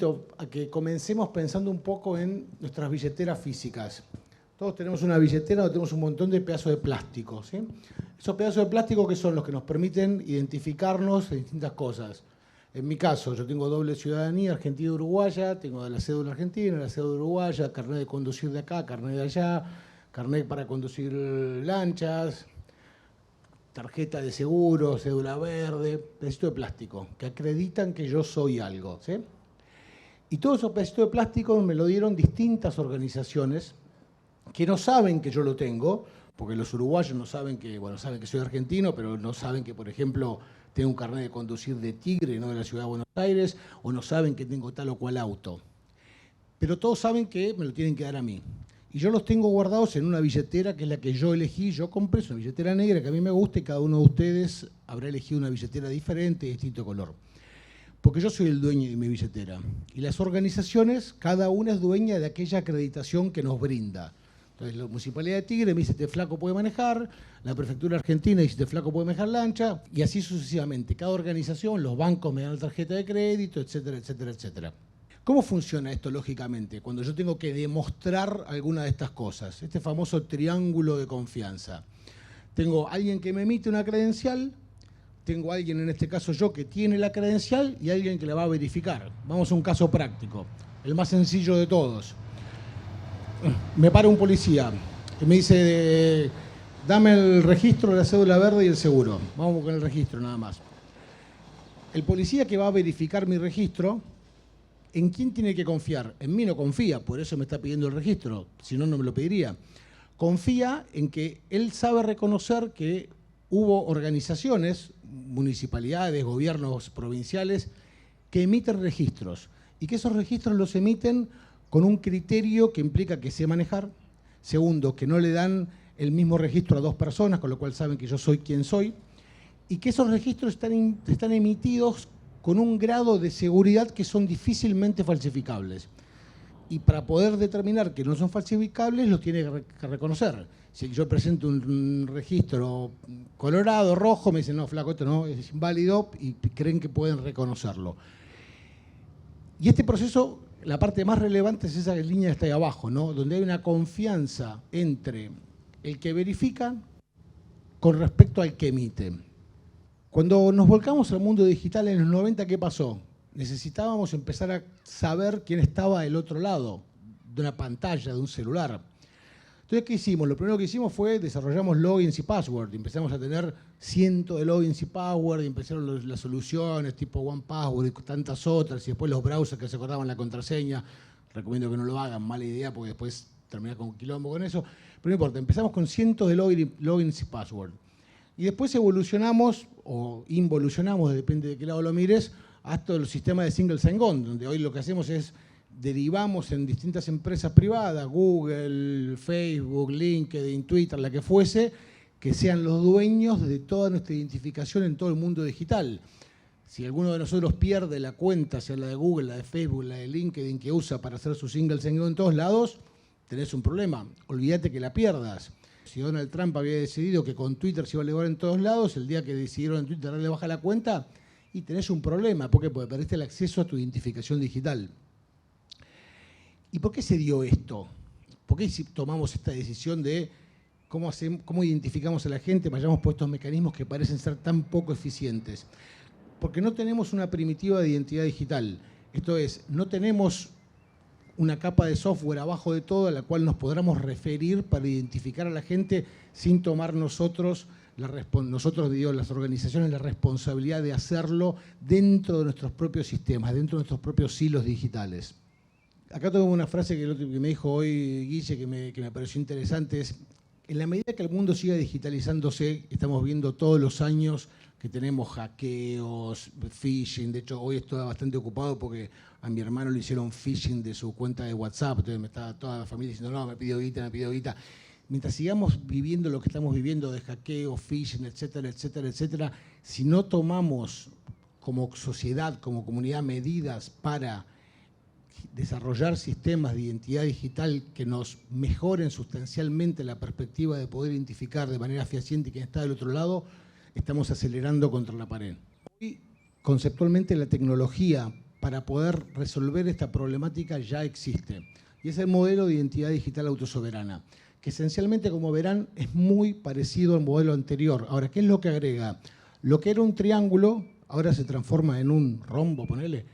invito a que comencemos pensando un poco en nuestras billeteras físicas. Todos tenemos una billetera donde tenemos un montón de pedazos de plástico, ¿sí? Esos pedazos de plástico que son los que nos permiten identificarnos de distintas cosas. En mi caso, yo tengo doble ciudadanía, argentina y uruguaya, tengo la cédula argentina, la cédula uruguaya, carnet de conducir de acá, carnet de allá, carnet para conducir lanchas, tarjeta de seguro, cédula verde, pedacito de plástico, que acreditan que yo soy algo, ¿sí? Y todos esos pedacitos de plástico me lo dieron distintas organizaciones que no saben que yo lo tengo, porque los uruguayos no saben que, bueno, saben que soy argentino, pero no saben que, por ejemplo, tengo un carnet de conducir de Tigre, no de la ciudad de Buenos Aires, o no saben que tengo tal o cual auto. Pero todos saben que me lo tienen que dar a mí. Y yo los tengo guardados en una billetera que es la que yo elegí. Yo compré, es una billetera negra que a mí me gusta y cada uno de ustedes habrá elegido una billetera diferente, de distinto color. Porque yo soy el dueño de mi billetera. Y las organizaciones, cada una es dueña de aquella acreditación que nos brinda. Entonces, la Municipalidad de Tigre me dice, este flaco puede manejar, la Prefectura Argentina dice, este flaco puede manejar lancha, y así sucesivamente. Cada organización, los bancos me dan la tarjeta de crédito, etcétera, etcétera, etcétera. ¿Cómo funciona esto lógicamente? Cuando yo tengo que demostrar alguna de estas cosas, este famoso triángulo de confianza. Tengo alguien que me emite una credencial, tengo alguien, en este caso yo, que tiene la credencial y alguien que la va a verificar. Vamos a un caso práctico, el más sencillo de todos. Me para un policía y me dice, dame el registro de la cédula verde y el seguro. Vamos con el registro nada más. El policía que va a verificar mi registro, ¿en quién tiene que confiar? En mí no confía, por eso me está pidiendo el registro, si no, no me lo pediría. Confía en que él sabe reconocer que hubo organizaciones, municipalidades, gobiernos provinciales, que emiten registros y que esos registros los emiten con un criterio que implica que sé manejar. Segundo, que no le dan el mismo registro a dos personas, con lo cual saben que yo soy quien soy. Y que esos registros están emitidos con un grado de seguridad que son difícilmente falsificables. Y para poder determinar que no son falsificables, los tiene que reconocer. Si yo presento un registro colorado, rojo, me dicen, no, flaco, esto no, es inválido, y creen que pueden reconocerlo. Y este proceso, la parte más relevante es esa línea que está ahí abajo, ¿no? Donde hay una confianza entre el que verifica con respecto al que emite. Cuando nos volcamos al mundo digital en los 90, ¿qué pasó? Necesitábamos empezar a saber quién estaba del otro lado de una pantalla, de un celular. Entonces, ¿qué hicimos? Lo primero que hicimos fue desarrollamos logins y password. Empezamos a tener cientos de logins y password, y empezaron las soluciones tipo OnePassword y tantas otras, y después los browsers que se acordaban la contraseña. Recomiendo que no lo hagan, mala idea, porque después terminás con un quilombo con eso. Pero no importa, empezamos con cientos de logins y password. Y después evolucionamos, o involucionamos, depende de qué lado lo mires, hasta el sistema de single sign-on, donde hoy lo que hacemos es derivamos en distintas empresas privadas, Google, Facebook, LinkedIn, Twitter, la que fuese, que sean los dueños de toda nuestra identificación en todo el mundo digital. Si alguno de nosotros pierde la cuenta, sea la de Google, la de Facebook, la de LinkedIn, que usa para hacer su single sign-on en todos lados, tenés un problema. Olvídate que la pierdas. Si Donald Trump había decidido que con Twitter se iba a elevar en todos lados, el día que decidieron en Twitter darle baja la cuenta, y tenés un problema. ¿Por qué? Porque perdiste el acceso a tu identificación digital. ¿Y por qué se dio esto? ¿Por qué tomamos esta decisión de cómo identificamos a la gente, vayamos por estos mecanismos que parecen ser tan poco eficientes? Porque no tenemos una primitiva de identidad digital. Esto es, no tenemos una capa de software abajo de todo a la cual nos podamos referir para identificar a la gente sin tomar nosotros, las organizaciones, la responsabilidad de hacerlo dentro de nuestros propios sistemas, dentro de nuestros propios silos digitales. Acá tengo una frase que me dijo hoy Guille que me pareció interesante, es, en la medida que el mundo siga digitalizándose, estamos viendo todos los años que tenemos hackeos, phishing. De hecho, hoy estoy bastante ocupado porque a mi hermano le hicieron phishing de su cuenta de WhatsApp, entonces me estaba toda la familia diciendo, no, me pidió guita, me pidió guita. Mientras sigamos viviendo lo que estamos viviendo de hackeo, phishing, etcétera, etcétera, etcétera, si no tomamos como sociedad, como comunidad, medidas para desarrollar sistemas de identidad digital que nos mejoren sustancialmente la perspectiva de poder identificar de manera fehaciente quién está del otro lado, estamos acelerando contra la pared. Hoy, conceptualmente, la tecnología para poder resolver esta problemática ya existe. Y es el modelo de identidad digital autosoberana, que esencialmente, como verán, es muy parecido al modelo anterior. Ahora, ¿qué es lo que agrega? Lo que era un triángulo, ahora se transforma en un rombo, ponele.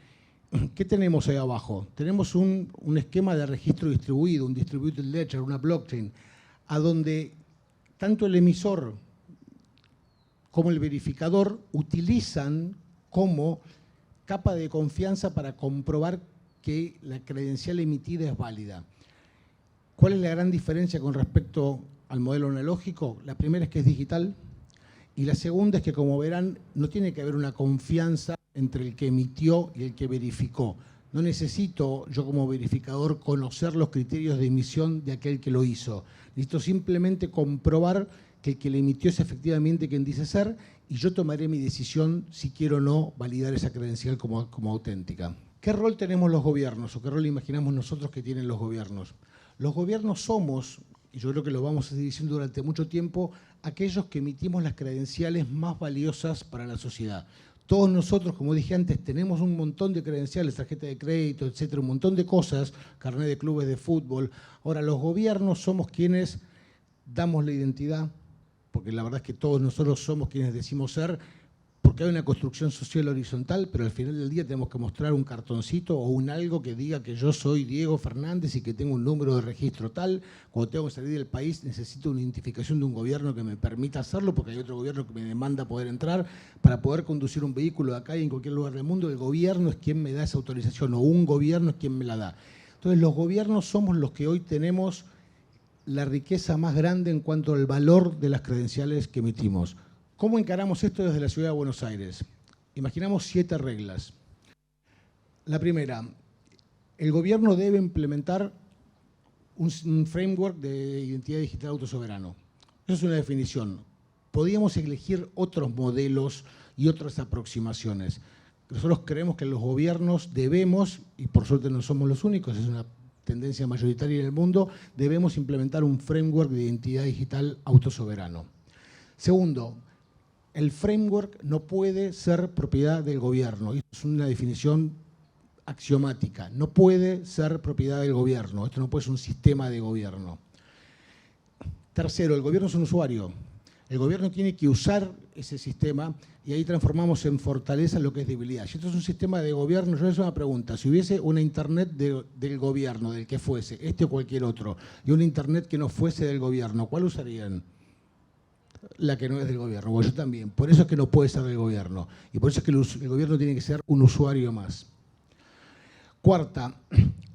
¿Qué tenemos ahí abajo? Tenemos un esquema de registro distribuido, un distributed ledger, una blockchain, a donde tanto el emisor como el verificador utilizan como capa de confianza para comprobar que la credencial emitida es válida. ¿Cuál es la gran diferencia con respecto al modelo analógico? La primera es que es digital y la segunda es que, como verán, no tiene que haber una confianza entre el que emitió y el que verificó. No necesito yo como verificador conocer los criterios de emisión de aquel que lo hizo. Necesito simplemente comprobar que el que le emitió es efectivamente quien dice ser y yo tomaré mi decisión si quiero o no validar esa credencial como auténtica. ¿Qué rol tenemos los gobiernos o qué rol imaginamos nosotros que tienen los gobiernos? Los gobiernos somos, y yo creo que lo vamos a seguir diciendo durante mucho tiempo, aquellos que emitimos las credenciales más valiosas para la sociedad. Todos nosotros, como dije antes, tenemos un montón de credenciales, tarjeta de crédito, etcétera, un montón de cosas, carnet de clubes de fútbol. Ahora, los gobiernos somos quienes damos la identidad, porque la verdad es que todos nosotros somos quienes decimos ser, porque hay una construcción social horizontal, pero al final del día tenemos que mostrar un cartoncito o un algo que diga que yo soy Diego Fernández y que tengo un número de registro tal. Cuando tengo que salir del país necesito una identificación de un gobierno que me permita hacerlo, porque hay otro gobierno que me demanda poder entrar. Para poder conducir un vehículo de acá y en cualquier lugar del mundo, el gobierno es quien me da esa autorización o un gobierno es quien me la da. Entonces los gobiernos somos los que hoy tenemos la riqueza más grande en cuanto al valor de las credenciales que emitimos. ¿Cómo encaramos esto desde la Ciudad de Buenos Aires? Imaginamos 7 reglas. La primera, el gobierno debe implementar un framework de identidad digital autosoberano. Eso es una definición. Podríamos elegir otros modelos y otras aproximaciones. Nosotros creemos que los gobiernos debemos, y por suerte no somos los únicos, es una tendencia mayoritaria en el mundo, debemos implementar un framework de identidad digital autosoberano. Segundo, el framework no puede ser propiedad del gobierno. Esto es una definición axiomática. No puede ser propiedad del gobierno. Esto no puede ser un sistema de gobierno. Tercero, el gobierno es un usuario. El gobierno tiene que usar ese sistema y ahí transformamos en fortaleza lo que es debilidad. Si esto es un sistema de gobierno, yo les hago una pregunta. Si hubiese una internet del gobierno, del que fuese, este o cualquier otro, y una internet que no fuese del gobierno, ¿cuál usarían? La que no es del gobierno, bueno, yo también. Por eso es que no puede ser del gobierno. Y por eso es que el gobierno tiene que ser un usuario más. Cuarta,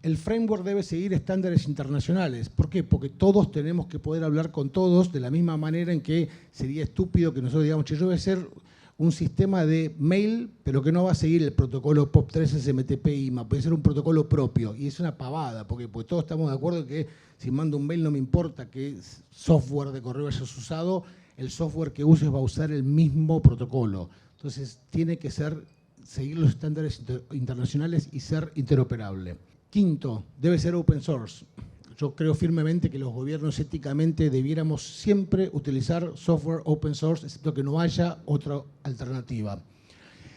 el framework debe seguir estándares internacionales. ¿Por qué? Porque todos tenemos que poder hablar con todos de la misma manera en que sería estúpido que nosotros digamos, che, yo voy a hacer un sistema de mail, pero que no va a seguir el protocolo POP3 SMTP IMA, puede ser un protocolo propio. Y es una pavada, porque todos estamos de acuerdo en que si mando un mail no me importa qué software de correo hayas usado, el software que uses va a usar el mismo protocolo. Entonces, tiene que seguir los estándares internacionales y ser interoperable. Quinto, debe ser open source. Yo creo firmemente que los gobiernos éticamente debiéramos siempre utilizar software open source, excepto que no haya otra alternativa.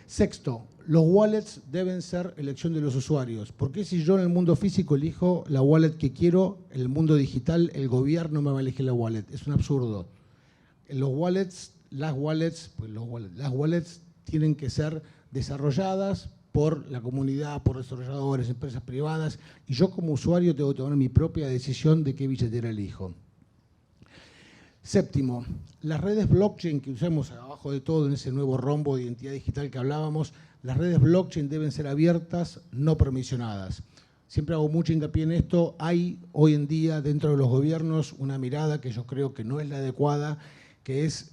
Sexto, los wallets deben ser elección de los usuarios. ¿Por qué si yo en el mundo físico elijo la wallet que quiero, en el mundo digital el gobierno me va a elegir la wallet? Es un absurdo. Los wallets, las wallets tienen que ser desarrolladas por la comunidad, por desarrolladores, empresas privadas, y yo como usuario tengo que tomar mi propia decisión de qué billetera elijo. Séptimo, las redes blockchain que usamos abajo de todo en ese nuevo rombo de identidad digital que hablábamos, las redes blockchain deben ser abiertas, no permisionadas. Siempre hago mucho hincapié en esto. Hay hoy en día dentro de los gobiernos una mirada que yo creo que no es la adecuada, que es,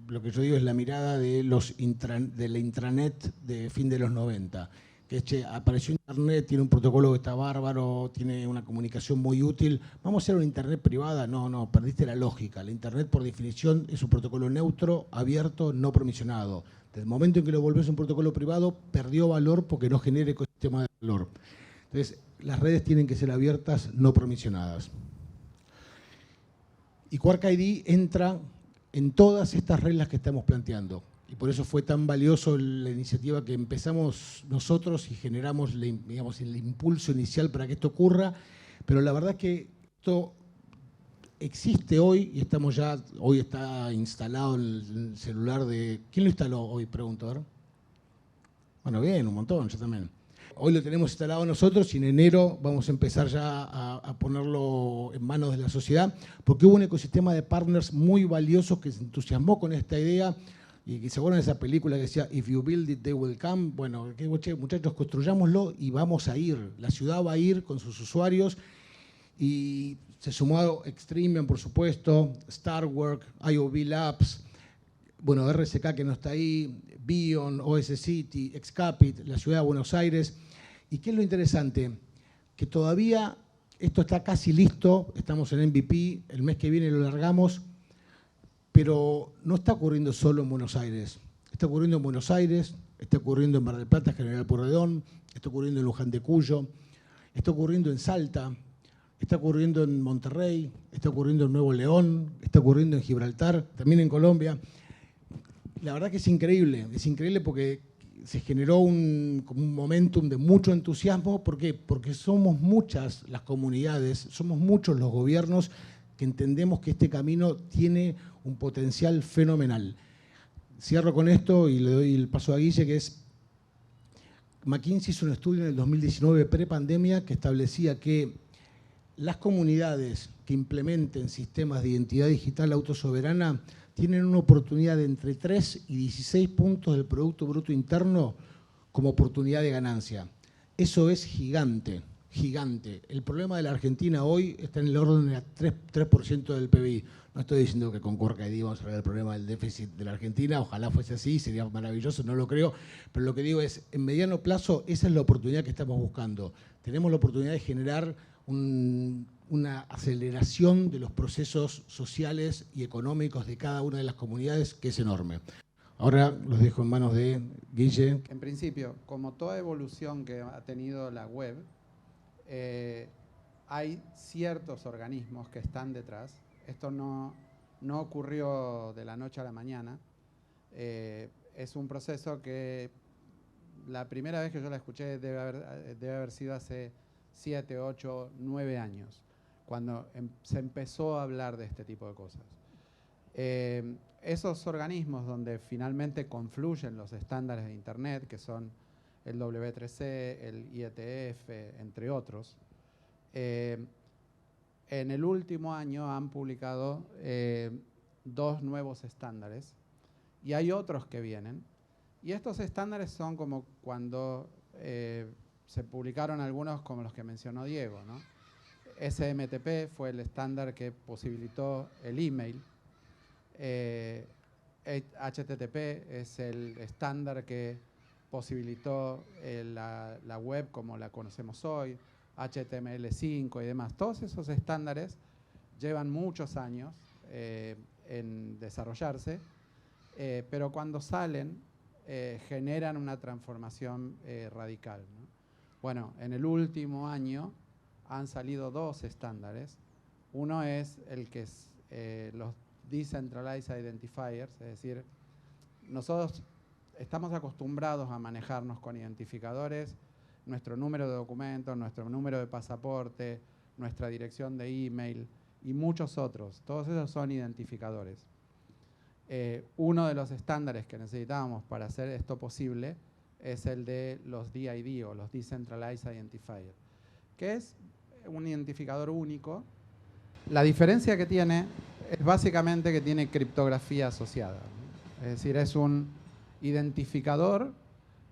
lo que yo digo es la mirada de la intranet de fin de los 90. Que che, apareció internet, tiene un protocolo que está bárbaro, tiene una comunicación muy útil. ¿Vamos a hacer una internet privada? No, perdiste la lógica. La internet por definición es un protocolo neutro, abierto, no permisionado. Desde el momento en que lo volvés un protocolo privado, perdió valor porque no genera ecosistema de valor. Entonces, las redes tienen que ser abiertas, no permisionadas. Y Quark ID entra en todas estas reglas que estamos planteando. y por eso fue tan valioso la iniciativa que empezamos nosotros y generamos, digamos, el impulso inicial para que esto ocurra, pero la verdad es que esto existe hoy y hoy está instalado en el celular de... ¿Quién lo instaló hoy? Pregunto, a ver. Bueno, bien, un montón, yo también. Hoy lo tenemos instalado nosotros y en enero vamos a empezar ya a ponerlo en manos de la sociedad, porque hubo un ecosistema de partners muy valiosos que se entusiasmó con esta idea y que se acuerdan de esa película que decía If you build it, they will come. Bueno, muchachos, construyámoslo y vamos a ir. La ciudad va a ir con sus usuarios y se sumó Extremian, por supuesto, Starwork, IOB Labs, bueno, RSK que no está ahí, Bion, OS City, Excapit, la ciudad de Buenos Aires. ¿Y qué es lo interesante? Que todavía esto está casi listo, estamos en MVP, el mes que viene lo largamos, pero no está ocurriendo solo en Buenos Aires. Está ocurriendo en Buenos Aires, está ocurriendo en Mar del Plata, General Pueyrredón, está ocurriendo en Luján de Cuyo, está ocurriendo en Salta, está ocurriendo en Monterrey, está ocurriendo en Nuevo León, está ocurriendo en Gibraltar, también en Colombia. La verdad que es increíble porque se generó como un momentum de mucho entusiasmo. ¿Por qué? Porque somos muchas las comunidades, somos muchos los gobiernos que entendemos que este camino tiene un potencial fenomenal. Cierro con esto y le doy el paso a Guille, que es, McKinsey hizo un estudio en el 2019, pre-pandemia, que establecía que las comunidades que implementen sistemas de identidad digital autosoberana tienen una oportunidad de entre 3 y 16 puntos del Producto Bruto Interno como oportunidad de ganancia. Eso es gigante, gigante. El problema de la Argentina hoy está en el orden de 3% del PBI. No estoy diciendo que con Corca y vamos a hablar del problema del déficit de la Argentina, ojalá fuese así, sería maravilloso, no lo creo, pero lo que digo es, en mediano plazo, esa es la oportunidad que estamos buscando. Tenemos la oportunidad de generar una aceleración de los procesos sociales y económicos de cada una de las comunidades, que es enorme. Ahora los dejo en manos de Guille. En principio, como toda evolución que ha tenido la web, hay ciertos organismos que están detrás. Esto no ocurrió de la noche a la mañana. Es un proceso que la primera vez que yo la escuché debe haber sido hace 7, 8, 9 años, cuando se empezó a hablar de este tipo de cosas. Esos organismos donde finalmente confluyen los estándares de Internet, que son el W3C, el IETF, entre otros, en el último año han publicado 2 nuevos estándares y hay otros que vienen. Y estos estándares son como cuando se publicaron algunos como los que mencionó Diego, ¿no? SMTP fue el estándar que posibilitó el email. HTTP es el estándar que posibilitó la web como la conocemos hoy, HTML5 y demás. Todos esos estándares llevan muchos años en desarrollarse, pero cuando salen generan una transformación radical, ¿no? Bueno, en el último año han salido 2 estándares. Uno es el que es los Decentralized Identifiers, es decir, nosotros estamos acostumbrados a manejarnos con identificadores, nuestro número de documento, nuestro número de pasaporte, nuestra dirección de email y muchos otros. Todos esos son identificadores. Uno de los estándares que necesitábamos para hacer esto posible es el de los DID o los Decentralized Identifier, que es un identificador único. La diferencia que tiene es básicamente que tiene criptografía asociada, ¿no? Es decir, es un identificador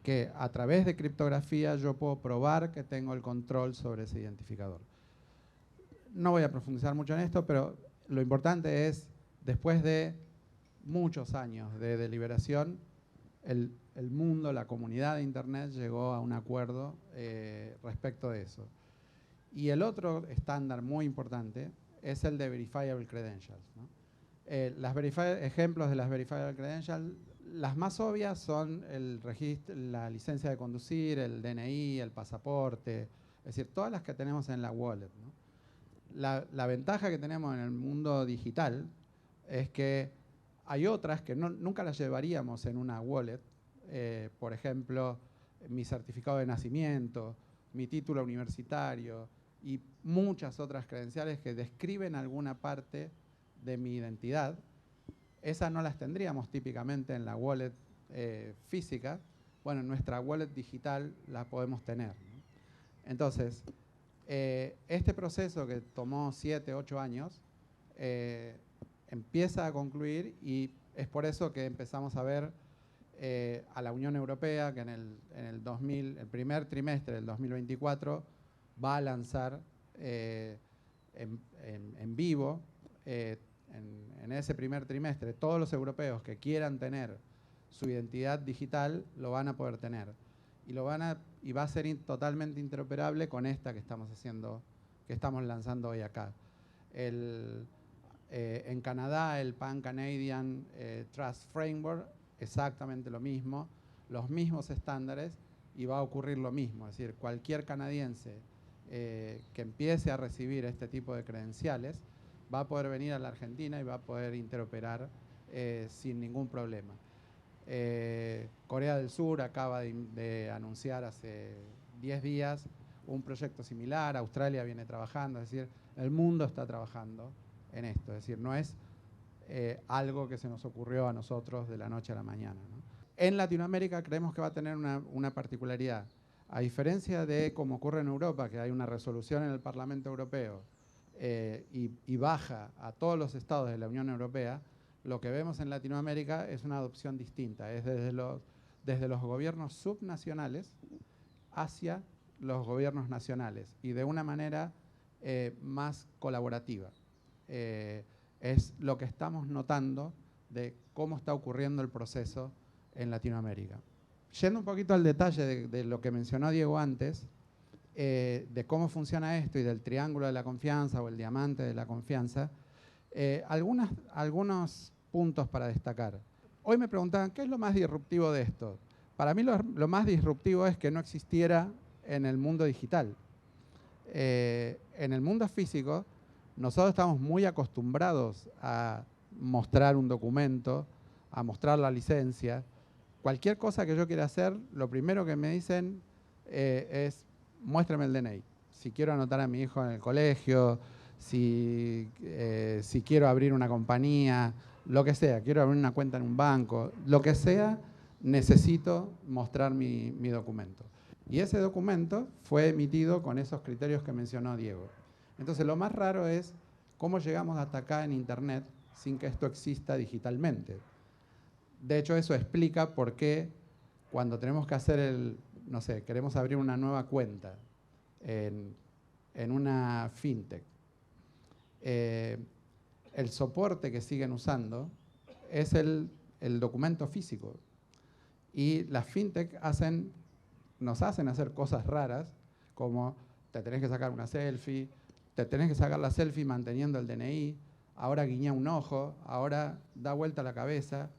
que a través de criptografía yo puedo probar que tengo el control sobre ese identificador. No voy a profundizar mucho en esto, pero lo importante es, después de muchos años de deliberación, el mundo, la comunidad de Internet llegó a un acuerdo respecto de eso. Y el otro estándar muy importante es el de Verifiable Credentials, ¿no? Ejemplos de las Verifiable Credentials, las más obvias son el registro, la licencia de conducir, el DNI, el pasaporte, es decir, todas las que tenemos en la wallet, ¿no? La ventaja que tenemos en el mundo digital es que Hay otras que nunca las llevaríamos en una wallet, por ejemplo, mi certificado de nacimiento, mi título universitario y muchas otras credenciales que describen alguna parte de mi identidad. Esas no las tendríamos típicamente en la wallet física. Bueno, en nuestra wallet digital la podemos tener, ¿no? Entonces, este proceso que tomó 7, 8 años empieza a concluir y es por eso que empezamos a ver a la Unión Europea que en el primer trimestre del 2024 va a lanzar en vivo en ese primer trimestre todos los europeos que quieran tener su identidad digital lo van a poder tener y va a ser totalmente interoperable con esta que estamos haciendo, que estamos lanzando hoy acá. En Canadá, el Pan Canadian Trust Framework, exactamente lo mismo, los mismos estándares y va a ocurrir lo mismo. Es decir, cualquier canadiense que empiece a recibir este tipo de credenciales va a poder venir a la Argentina y va a poder interoperar sin ningún problema. Corea del Sur acaba de anunciar hace 10 días un proyecto similar, Australia viene trabajando, es decir, el mundo está trabajando en esto, es decir, no es algo que se nos ocurrió a nosotros de la noche a la mañana, ¿no? En Latinoamérica creemos que va a tener una particularidad. A diferencia de como ocurre en Europa, que hay una resolución en el Parlamento Europeo y baja a todos los estados de la Unión Europea, lo que vemos en Latinoamérica es una adopción distinta, es desde los gobiernos subnacionales hacia los gobiernos nacionales y de una manera más colaborativa. Es lo que estamos notando de cómo está ocurriendo el proceso en Latinoamérica. Yendo un poquito al detalle de lo que mencionó Diego antes, de cómo funciona esto y del triángulo de la confianza o el diamante de la confianza, algunos puntos para destacar. Hoy me preguntaban, ¿qué es lo más disruptivo de esto? Para mí lo más disruptivo es que no existiera en el mundo digital. En el mundo físico, nosotros estamos muy acostumbrados a mostrar un documento, a mostrar la licencia. Cualquier cosa que yo quiera hacer, lo primero que me dicen es, muéstrame el DNI. Si quiero anotar a mi hijo en el colegio, si quiero abrir una compañía, lo que sea, quiero abrir una cuenta en un banco, lo que sea, necesito mostrar mi documento. Y ese documento fue emitido con esos criterios que mencionó Diego. Entonces, lo más raro es cómo llegamos hasta acá en Internet sin que esto exista digitalmente. De hecho, eso explica por qué cuando tenemos que hacer no sé, queremos abrir una nueva cuenta en una fintech, el soporte que siguen usando es el documento físico. Y las fintech nos hacen hacer cosas raras, como te tenés que sacar una selfie, te tenés que sacar la selfie manteniendo el DNI, ahora guiña un ojo, ahora da vuelta la cabeza.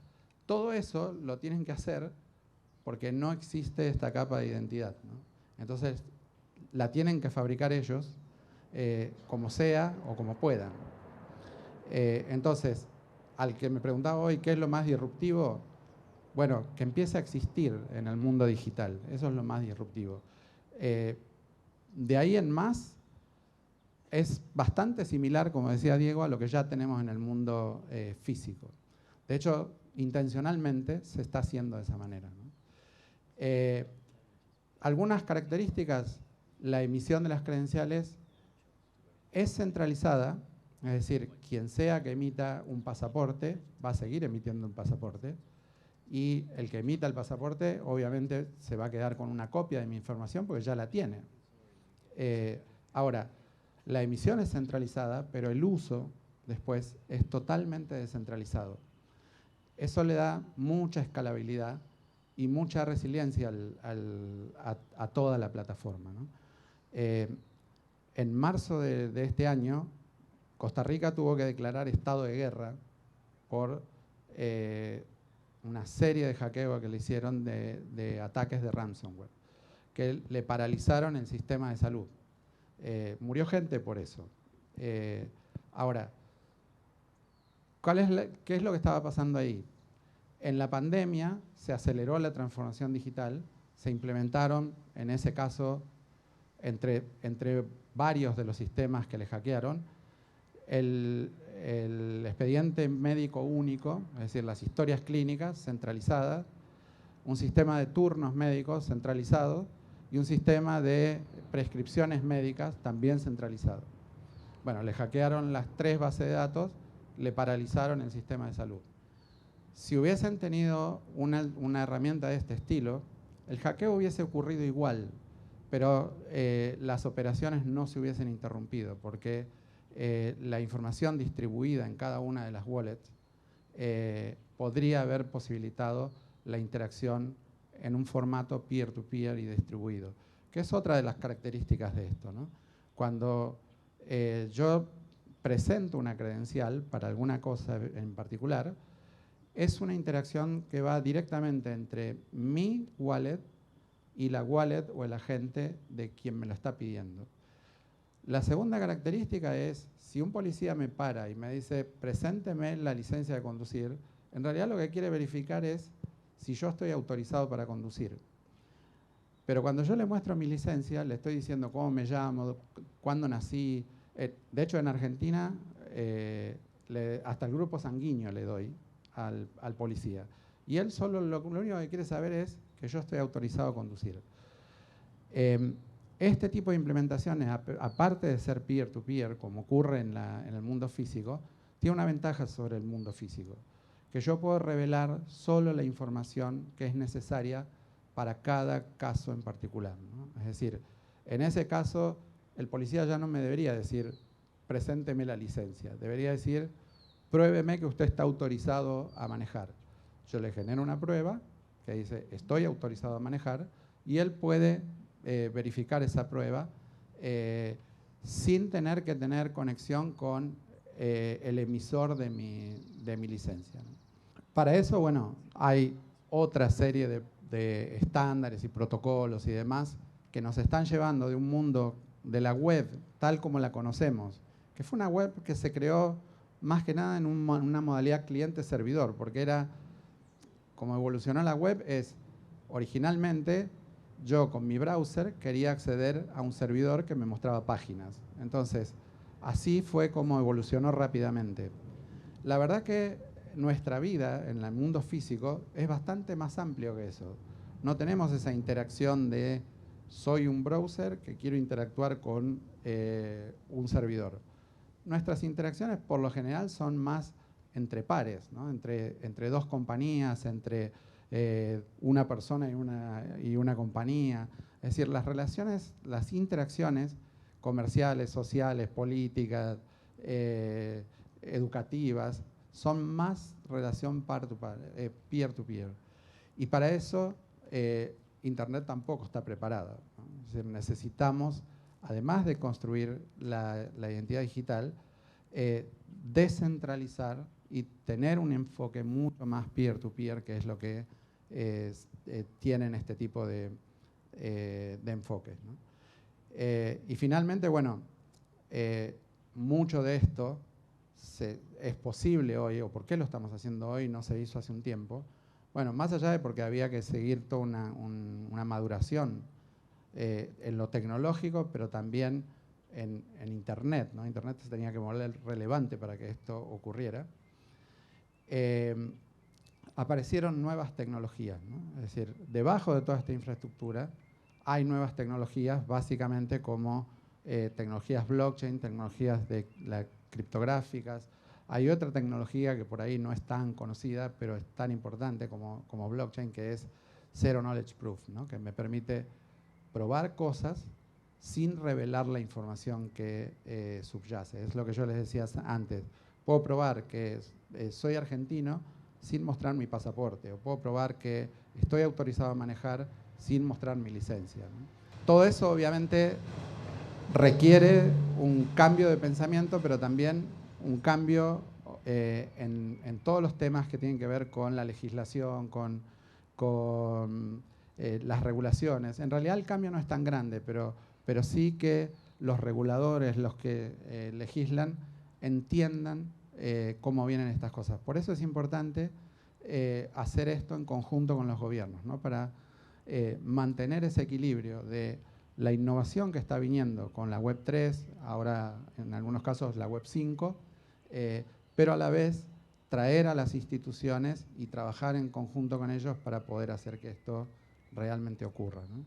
Todo eso lo tienen que hacer porque no existe esta capa de identidad, ¿no? Entonces, la tienen que fabricar ellos como sea o como puedan. Entonces, al que me preguntaba hoy qué es lo más disruptivo, bueno, que empiece a existir en el mundo digital, eso es lo más disruptivo. De ahí en más, es bastante similar, como decía Diego, a lo que ya tenemos en el mundo físico. De hecho, intencionalmente se está haciendo de esa manera, ¿no? Algunas características, la emisión de las credenciales es centralizada, es decir, quien sea que emita un pasaporte va a seguir emitiendo un pasaporte y el que emita el pasaporte obviamente se va a quedar con una copia de mi información porque ya la tiene. Ahora, la emisión es centralizada, pero el uso después es totalmente descentralizado. Eso le da mucha escalabilidad y mucha resiliencia a toda la plataforma, ¿no? En marzo de este año, Costa Rica tuvo que declarar estado de guerra por una serie de hackeos que le hicieron de ataques de ransomware, que le paralizaron el sistema de salud. Murió gente por eso. Ahora, ¿Qué es lo que estaba pasando ahí? En la pandemia se aceleró la transformación digital, se implementaron, en ese caso, entre varios de los sistemas que le hackearon, el expediente médico único, es decir, las historias clínicas centralizadas, un sistema de turnos médicos centralizado y un sistema de prescripciones médicas también centralizado. Bueno, le hackearon las 3 bases de datos, le paralizaron el sistema de salud. Si hubiesen tenido una herramienta de este estilo, el hackeo hubiese ocurrido igual, pero las operaciones no se hubiesen interrumpido, porque la información distribuida en cada una de las wallets podría haber posibilitado la interacción en un formato peer-to-peer y distribuido, que es otra de las características de esto, ¿no? Cuando yo presento una credencial para alguna cosa en particular, es una interacción que va directamente entre mi wallet y la wallet o el agente de quien me lo está pidiendo. La segunda característica es, si un policía me para y me dice, presénteme la licencia de conducir, en realidad lo que quiere verificar es si yo estoy autorizado para conducir. Pero cuando yo le muestro mi licencia, le estoy diciendo cómo me llamo, cuándo nací. De hecho, en Argentina, hasta el grupo sanguíneo le doy al policía. Y él solo lo único que quiere saber es que yo estoy autorizado a conducir. Este tipo de implementaciones, aparte de ser peer-to-peer, como ocurre en el mundo físico, tiene una ventaja sobre el mundo físico, que yo puedo revelar solo la información que es necesaria para cada caso en particular, ¿no? Es decir, en ese caso, el policía ya no me debería decir, presénteme la licencia, debería decir, pruébeme que usted está autorizado a manejar. Yo le genero una prueba que dice, estoy autorizado a manejar, y él puede verificar esa prueba sin tener que tener conexión con el emisor de mi licencia, ¿no? Para eso, bueno, hay otra serie de estándares y protocolos y demás que nos están llevando de un mundo de la web tal como la conocemos, que fue una web que se creó más que nada en una modalidad cliente-servidor, porque era, como evolucionó la web, es originalmente yo con mi browser quería acceder a un servidor que me mostraba páginas. Entonces, así fue como evolucionó rápidamente. La verdad que nuestra vida en el mundo físico es bastante más amplio que eso. No tenemos esa interacción de soy un browser que quiero interactuar con un servidor. Nuestras interacciones por lo general son más entre pares, ¿no? Entre dos compañías, entre una persona y una compañía. Es decir, las relaciones, las interacciones comerciales, sociales, políticas, educativas, son más relación peer-to-peer. Y para eso Internet tampoco está preparada, ¿no? Es decir, necesitamos, además de construir la identidad digital, descentralizar y tener un enfoque mucho más peer-to-peer, que es lo que tienen este tipo de enfoques, ¿no? Y finalmente, bueno, mucho de esto es posible hoy, o por qué lo estamos haciendo hoy, no se hizo hace un tiempo. Bueno, más allá de porque había que seguir toda una maduración en lo tecnológico, pero también en Internet, ¿no? Internet se tenía que volver relevante para que esto ocurriera. Aparecieron nuevas tecnologías, ¿no? Es decir, debajo de toda esta infraestructura hay nuevas tecnologías, básicamente como tecnologías blockchain, tecnologías criptográficas. Hay otra tecnología que por ahí no es tan conocida, pero es tan importante como blockchain, que es Zero Knowledge Proof, ¿no? Que me permite probar cosas sin revelar la información que subyace. Es lo que yo les decía antes. Puedo probar que soy argentino sin mostrar mi pasaporte, o puedo probar que estoy autorizado a manejar sin mostrar mi licencia, ¿no? Todo eso obviamente requiere un cambio de pensamiento, pero también un cambio en todos los temas que tienen que ver con la legislación, con las regulaciones. En realidad el cambio no es tan grande, pero sí que los reguladores, los que legislan, entiendan cómo vienen estas cosas. Por eso es importante hacer esto en conjunto con los gobiernos, ¿no? Para mantener ese equilibrio de la innovación que está viniendo con la Web 3, ahora en algunos casos la Web 5, pero a la vez traer a las instituciones y trabajar en conjunto con ellos para poder hacer que esto realmente ocurra, ¿no?